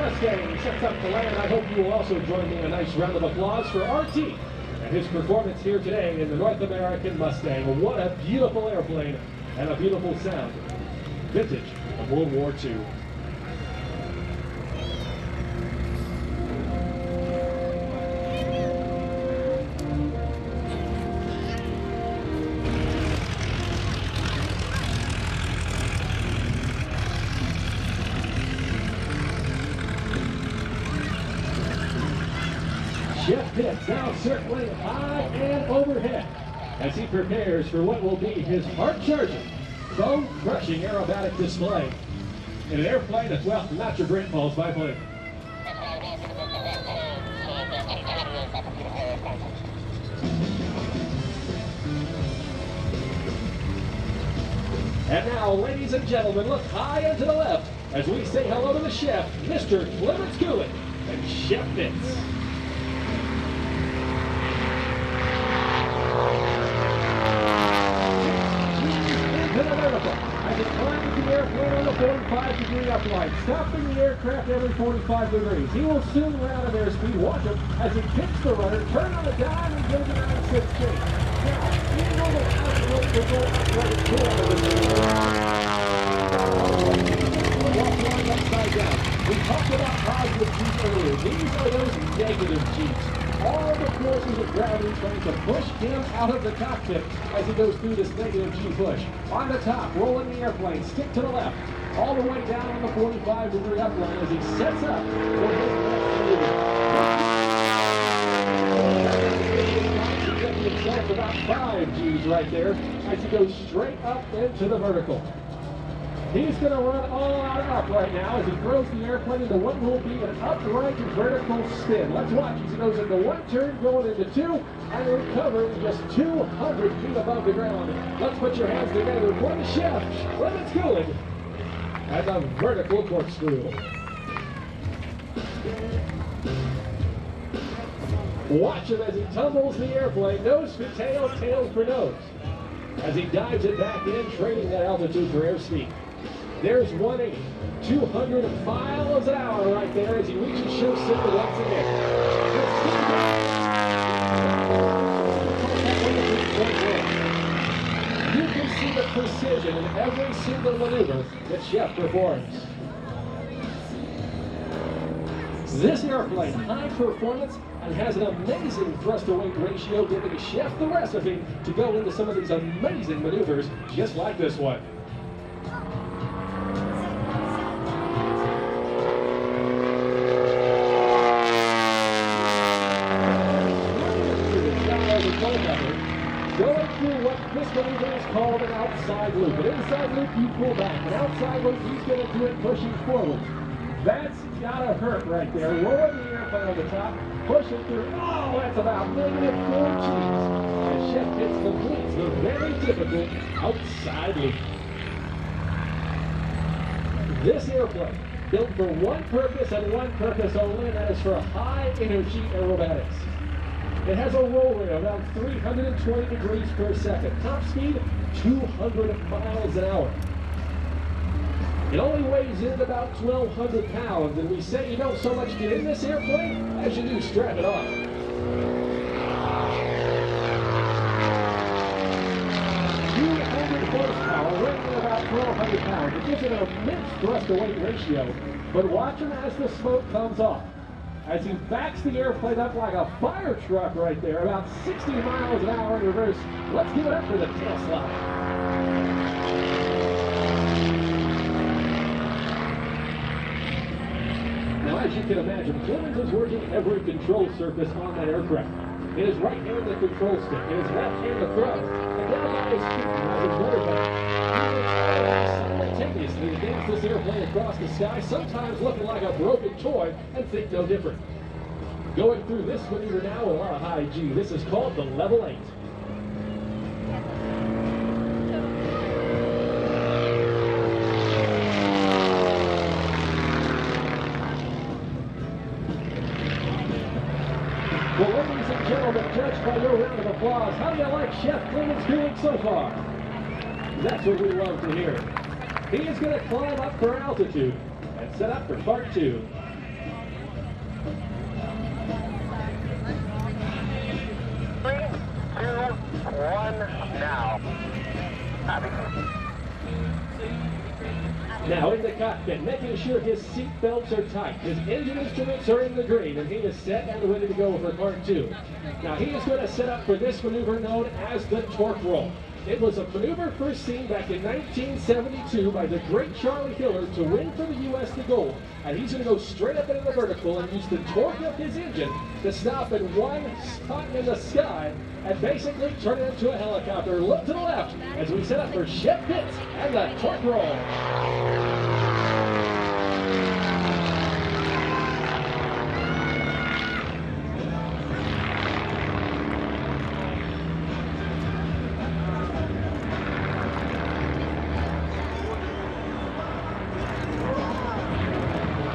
Mustang sets up to land. I hope you will also join me in a nice round of applause for RT and his performance here today in the North American Mustang. What a beautiful airplane and a beautiful sound. Vintage of World War II. Chefpitts now circling high and overhead as he prepares for what will be his heart-charging, bone-crushing aerobatic display in an airplane that's, well, not your Great Falls biplane. And now, ladies and gentlemen, look high and to the left as we say hello to the chef, Mr. Clemens Kuhlig and Chefpitts. As it climbs the airplane on the 45-degree upline, stopping the aircraft every 45 degrees. He will soon run out of airspeed. Watch him as he kicks the rudder, turn on the dime, and goes around 6 feet. Now, even though the pilot will go up like a walk line upside down. We talked about positive G's earlier. These are those negative G's. All the forces of gravity trying to push him out of the cockpit as he goes through this negative G push. On the top, rolling the airplane, stick to the left, all the way down on the 45-degree upline as he sets up for his next maneuver. Himself about 5 G's right there as he goes straight up into the vertical. He's going to run all out up right now as he throws the airplane into what will be an upright vertical spin. Let's watch as he goes into one turn, going into two, and recovering just 200 feet above the ground. Let's put your hands together for the chef, Clemens Kuhlig, and a vertical corkscrew. Watch him as he tumbles the airplane, nose for tail, tail for nose, as he dives it back in, trading that altitude for airspeed. There's 180, 200 miles an hour right there as he reaches show center once again. You can see the precision in every single maneuver that Chef performs. This airplane, high performance, and has an amazing thrust-to-weight ratio, giving Chef the recipe to go into some of these amazing maneuvers just like this one. Going through what this maneuver is called an outside loop. An inside loop, you pull back. An outside loop, he's going to do it pushing forward. That's gotta hurt right there. Rolling the airplane on the top, pushing through. Oh, that's about negative 4 G's. And Chefpitts completes the very typical outside loop. This airplane, built for one purpose and one purpose only, and that is for high energy aerobatics. It has a roll rate of around 320 degrees per second. Top speed, 200 miles an hour. It only weighs in about 1,200 pounds, and we say you don't so much get in this airplane as you do strap it on. 200 horsepower, weighing in about 1,200 pounds. It gives it an immense thrust-to-weight ratio, but watch him as the smoke comes off. As he backs the airplane up like a fire truck right there, about 60 miles an hour in reverse. Let's give it up for the tail slide. Now, as you can imagine, Clemens is working every control surface on that aircraft. In his right hand, the control stick. In his left hand, the thrust. And down by his feet, he has his rudder gun. He simultaneously to dance this airplane across the sky, sometimes looking like a broken toy, and think no different. Going through this maneuver now with a lot of high G. This is called the level 8. Well, ladies and gentlemen, judged by your round of applause, how do you like Chef Clemens Kuhlig so far? That's what we love to hear. He is going to climb up for altitude and set up for part 2. cockpit, making sure his seat belts are tight. His engine instruments are in the green, and he is set and ready to go for part 2. Now he is going to set up for this maneuver known as the torque roll. It was a maneuver first seen back in 1972 by the great Charlie Hiller to win for the U.S. the gold. And he's going to go straight up into the vertical and use the torque of his engine to stop in one spot in the sky and basically turn it into a helicopter. Look to the left as we set up for Chefpitts and the torque roll.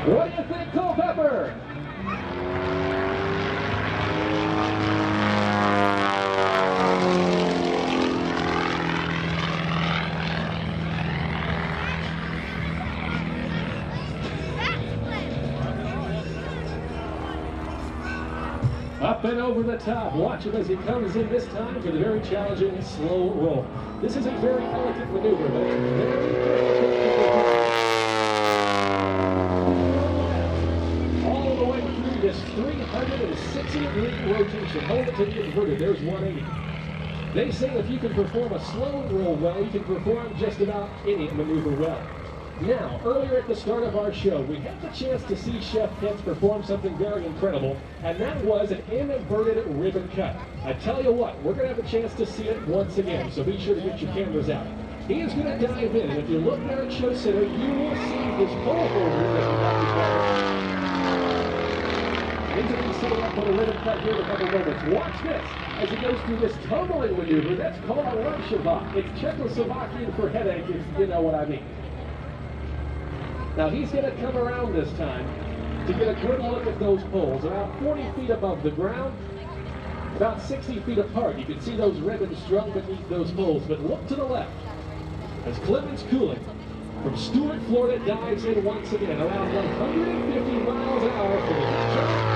What do you think, Culpeper? Up and over the top. Watch him as he comes in this time for the very challenging slow roll. This is a very elegant maneuver, but it's very difficult to perform. This 360-degree rotation. Hold it to the inverted. There's 180. They say if you can perform a slow roll well, you can perform just about any maneuver well. Now, earlier at the start of our show, we had the chance to see Chefpitts perform something very incredible, and that was an inverted ribbon cut. I tell you what, we're going to have a chance to see it once again, so be sure to get your cameras out. He is going to dive in, and if you look there at Show Center, you will see his pole holder that we got together. He's going to be setting up for the ribbon cut here in a couple moments. Watch this as he goes through this tumbling maneuver. That's called a Lunchevak. It's Czechoslovakian for headache, if you know what I mean. Now he's going to come around this time to get a good look at those poles. About 40 feet above the ground, about 60 feet apart. You can see those ribbons strung beneath those poles. But look to the left as Clemens Kuhlig from Stuart, Florida, dives in once again around 150 miles an hour for the jump.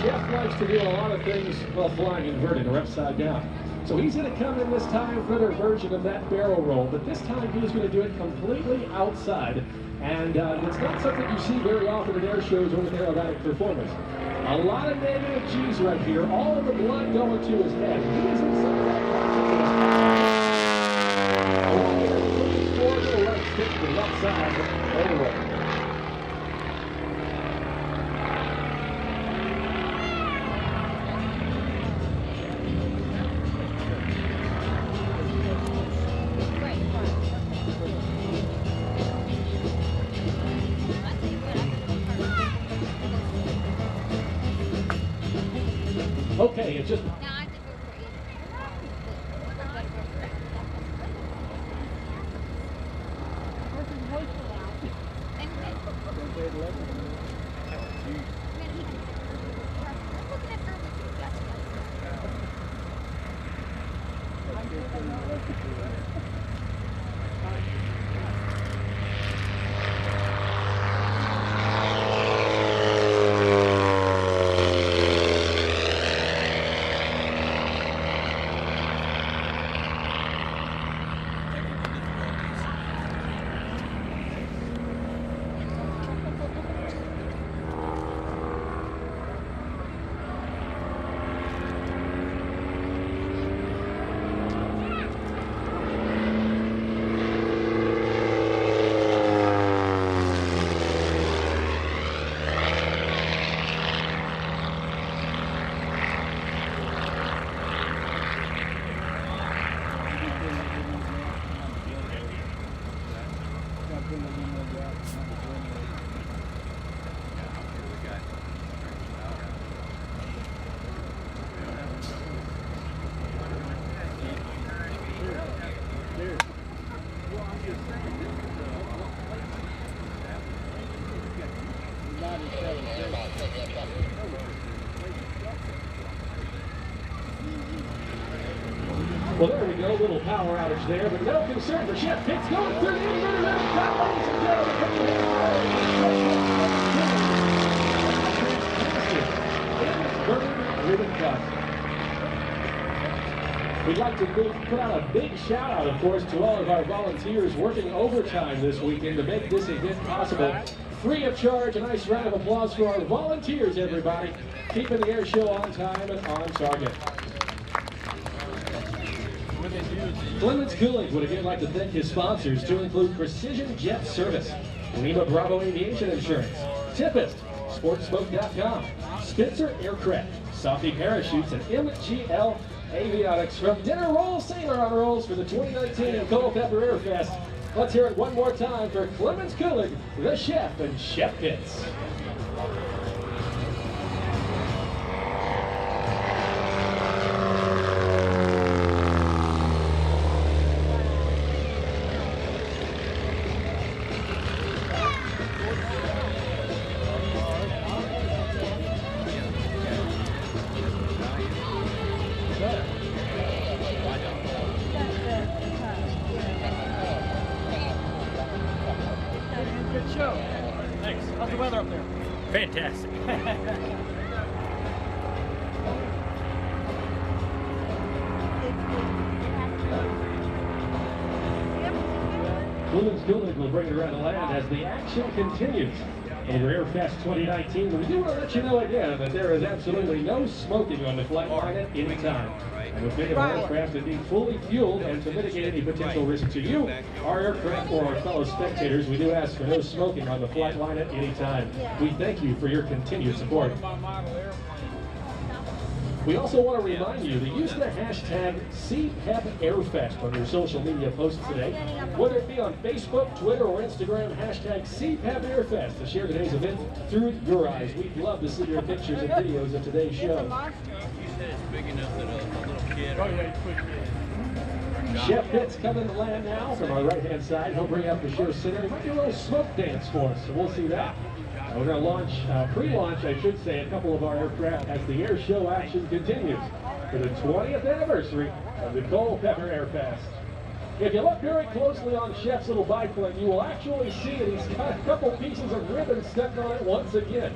Chef likes to do a lot of things while flying inverted or upside down. So he's going to come in this time for their version of that barrel roll, but this time he's going to do it completely outside. And it's not something you see very often at air shows or with aerobatic performers. A lot of negative G's right here, all of the blood going to his head. He is inside that forward to the right stick to the left side, over. Okay, it's just... Well, there we go, little power outage there, but no concern for Chefpitts going through the inverted ribbon cut, ladies and gentlemen. Inverted ribbon cut. We'd like to put out a big shout out, of course, to all of our volunteers working overtime this weekend to make this event possible. Free of charge, a nice round of applause for our volunteers, everybody, keeping the air show on time and on target. Clemens Kuhlig would again like to thank his sponsors, to include Precision Jet Service, Lima Bravo Aviation Insurance, Tempest, Sportsmoke.com, Spitzer Aircraft, Softy Parachutes, and MGL Aviatics. From dinner rolls, sailor honor rolls for the 2019 Culpeper Air Fest. Let's hear it one more time for Clemens Kuhlig, the chef and Chefpitts. Good show. Thanks. How's the weather up there? Fantastic. Clemens Kuhlig will bring it around the land as the action continues over Air Fest 2019. But we do want to let you know again that there is absolutely no smoking on the flight line at any time. And with many of our aircraft indeed fully fueled, and to mitigate any potential risk to you, our aircraft, or our fellow spectators, we do ask for no smoking on the flight line at any time. We thank you for your continued support. We also want to remind you to use the hashtag CPEP Air Fest on your social media posts today, whether it be on Facebook, Twitter, or Instagram, hashtag CPEP Air Fest to share today's event through your eyes. We'd love to see your pictures and videos of today's show. Chefpitts coming to land now from our right-hand side. He'll bring up the show center. He might do a little smoke dance for us, so we'll see that. We're going to launch, pre-launch, I should say, a couple of our aircraft as the air show action continues for the 20th anniversary of the Culpeper Air Fest. If you look very closely on Chef's little biplane, you will actually see that he's got a couple pieces of ribbon stuck on it once again.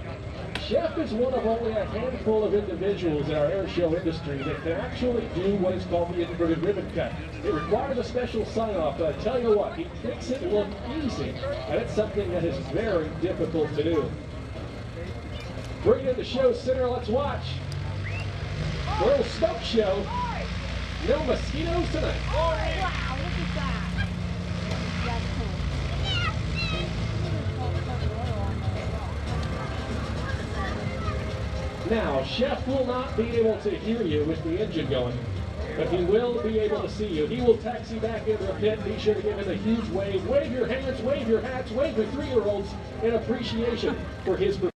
Chef is one of only a handful of individuals in our air show industry that can actually do what is called the inverted ribbon cut. It requires a special sign-off, but I tell you what, he makes it look easy, and it's something that is very difficult to do. Bring in the show center, let's watch. A little smoke show. No mosquitoes tonight. Wow, look at that. That's cool. Now, Chef will not be able to hear you with the engine going, but he will be able to see you. He will taxi back into the pit. Be sure to give him a huge wave. Wave your hands, wave your hats, wave your 3-year-olds in appreciation for his performance.